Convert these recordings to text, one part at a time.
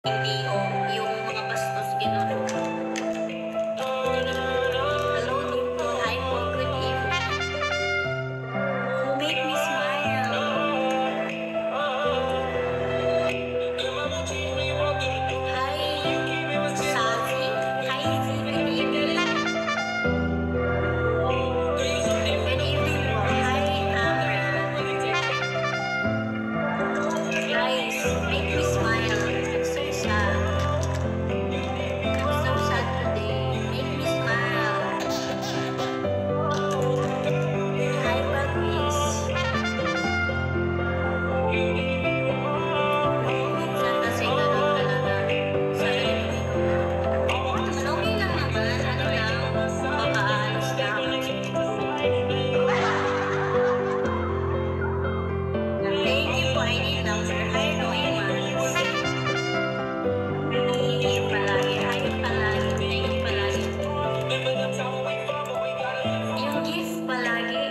hindi yung mga bastos gano'n. Hello din po. Hi po. Good evening. Who make me smile? Hi, Sazi. Hi, Zee. Good evening. Good evening po. Hi, Amber. Guys, make me smile. I'm so sad. I'm so sad today. Make me smile. Hi, Bagwis. Minsan kasi ganun talaga sa sarili ko. Okay lang naman. Ano lang, makaalis lang. Thank you po, ID number. Hi, Roymans. Thank you palagi. Hi, palagi. Thank you palagi. Yung gift palagi.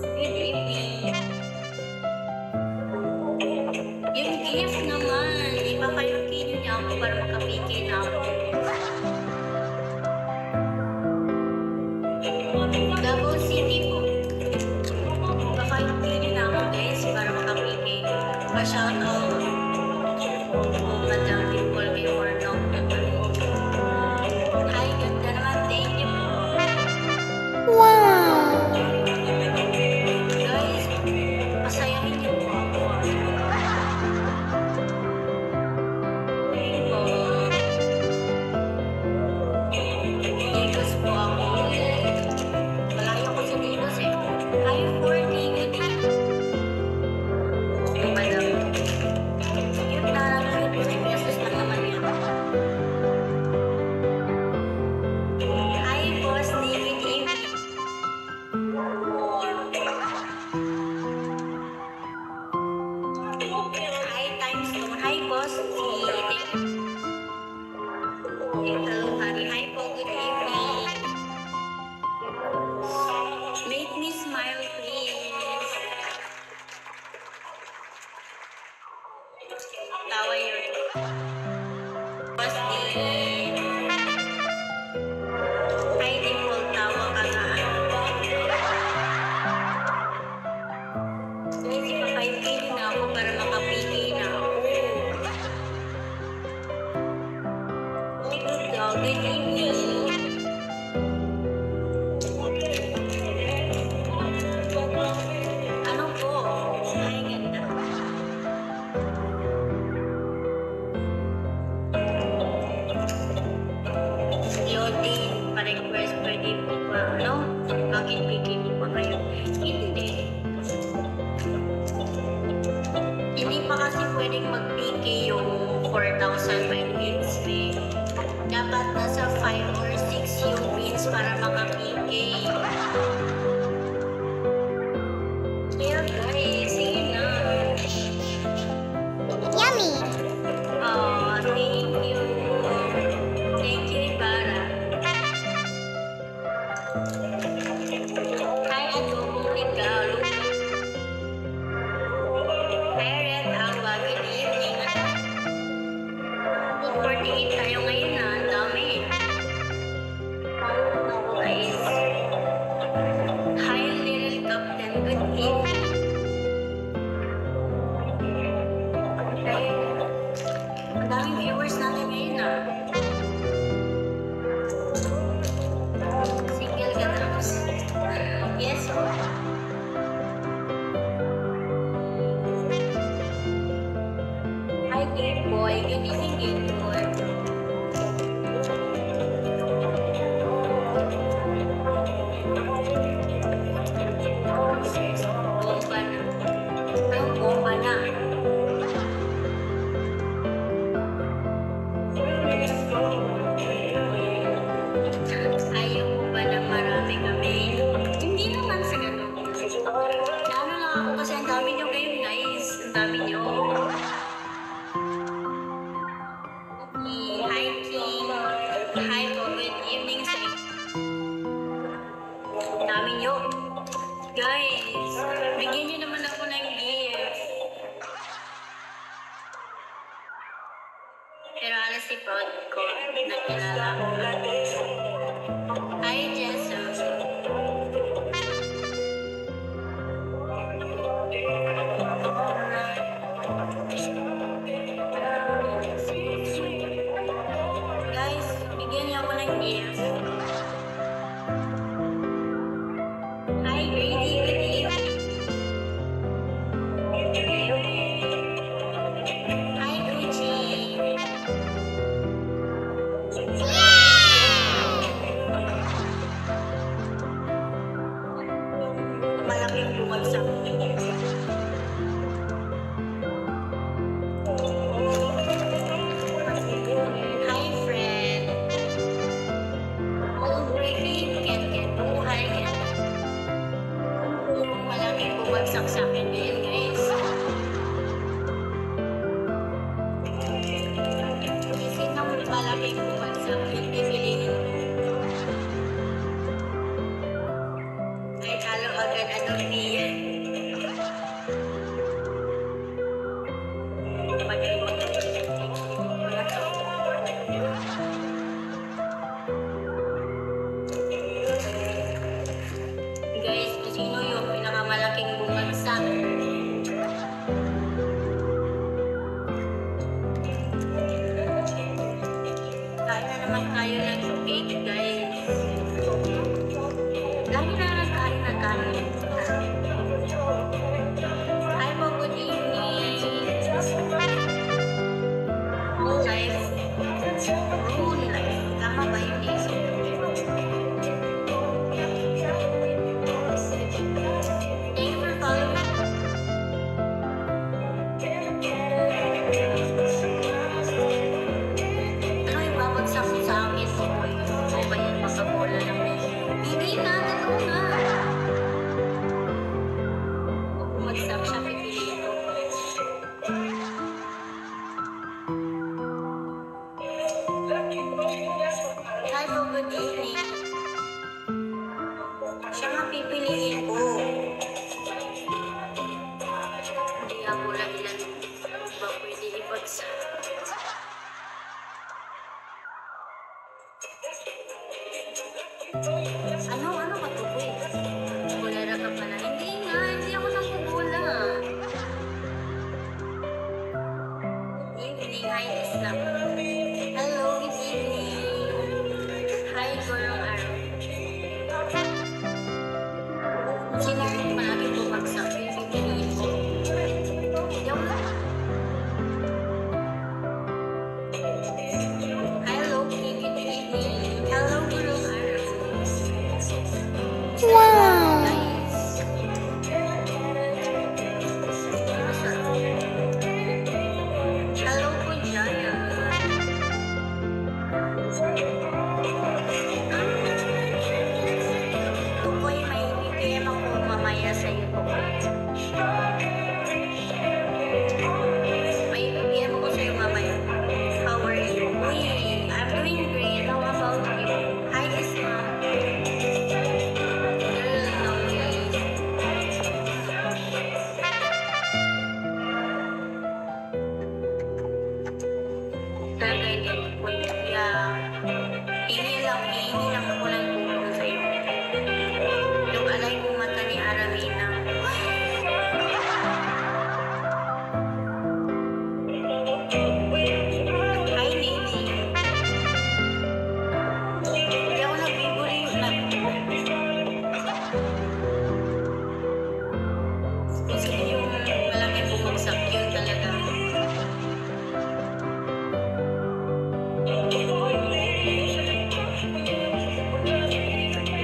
Good evening. Yung gift naman, ipapayukin niyo ako para makapigil ako. Davao City po. Ipapayukin niyo na ako guys para makapigil. Pa-shout out. Madam Dimple before knock naman. Hi, ganda naman. Thank you po. Guys, pasayahin niyo po ako. Thank you po. Digos po ako. Malayo ko sa Digos eh. Hi, 40. Good evening. Madam. Cute na lang yun. 5 pesos lang naman yun. Hi, Boss D. Good evening. Hi, Timestone. Hi, Boss D. Hello, honey. Hi po. Good evening. Make me smile, please. Tawa yun. Boss D. Hi, Dimple. Tawa ka nga. Guys, ipapayukin na ako para makapili na ako. Good evening. Ano po? Ay, ganda. Yodi, pa-request, pwede po ba? Ano? Bakit bikini pa kayo? Hindi. Hindi pa kasi pwedeng mag-piki yung 4,000 beans eh. Dapat nasa 5 or 6 yung beans para makapiki. Yeah guys, sige na. Yummy! Thank you. Thank you, Ibarra. Hi, Adobong Regalo. Hi, Red Alba. Good evening. 48 tayo ngayon na. Ang dami. Guys. Hi, Little Captain. Good evening. Ay, ang daming viewers natin ngayon na. Single ka tapos. Yes, po. Hi, Game Boy. Good evening, Game Boy. Bomba na. Ay, bomba na. Ayaw mo ba na marami kami? Hindi naman sa ganun. Ano lang ako kasi ang dami nyo ngayon guys. Ang dami nyo. Hi King. Hi po. Good evening sa inyo. Ang dami nyo. Guys, bigyan nyo naman ako ng gift. kasi proud ko na kilala ko. Hi, Jesus. Guys, bigyan niyo ako ng gift. Hi, Grady. Good evening. Hi, Gucci. Malaking bumagsak. Hi, friend. Oh, Ricky. Ken. Oh, hi, Ken. Malaking bumagsak sa akin ngayon, guys. Kasi nang malaking bumagsak, yung pipiliin ko. Ay, talo agad ano niya. Guys, sino yung pinakamalaking bumagsak? Kain na naman tayo ng cake, guys. Lagi na nagkain na kain. Hi po, good evening. Whole life. Whole life. Tama ba yun, Isip? Thank you for following. Ano yung babagsak mo sa akin? O ba yan makabola lang eh? Hindi na, totoo na. Kung bumagsak siya, pipiliin ko. Hi po, good evening. Siya nga pipiliin ko. Hindi ako lang ilan ba pwede ibagsak. Ano ka to, boy? Bulera ka pala. Hindi ako nanggubola. Evening, hi, Islam. Hello, good evening. Hi, Gorong Araw. Sino yung malaking bumagsak? Yung pipiliin ko. Hindi ako na. Hello, good evening. Hello, Gorong Araw. Wow! Nice. Hello po, Jaya. Tukoy, may BBM ako mamaya sa YouTube. May BBM ako sa'yo mamaya. How are you? Uy, I'm doing great. How about you? Hi, Isma. Girl, no way. Tagay din po. Yeah. Hingi lang ako ng tulong sa'yo. Yung alay mo mata ni Aramina. Hi, Nini. Hindi ako nagbibuli Kasi yung malaking bumagsak yun talaga.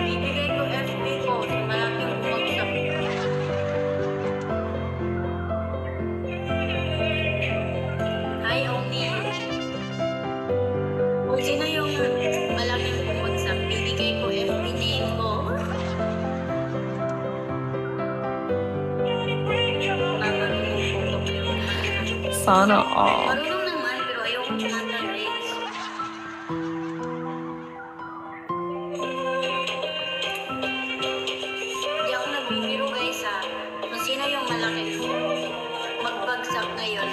Ibigay ko FB ko, malaking bumagsak. Hi, Omi. Kung sino yung malaking bumagsak, ibigay ko FB name ko. Sana all. Marunong naman, pero ayoko kumanta, guys. Hindi ako nagbibiro, guys, ha. Kung sino yung malaki magbagsak ngayon,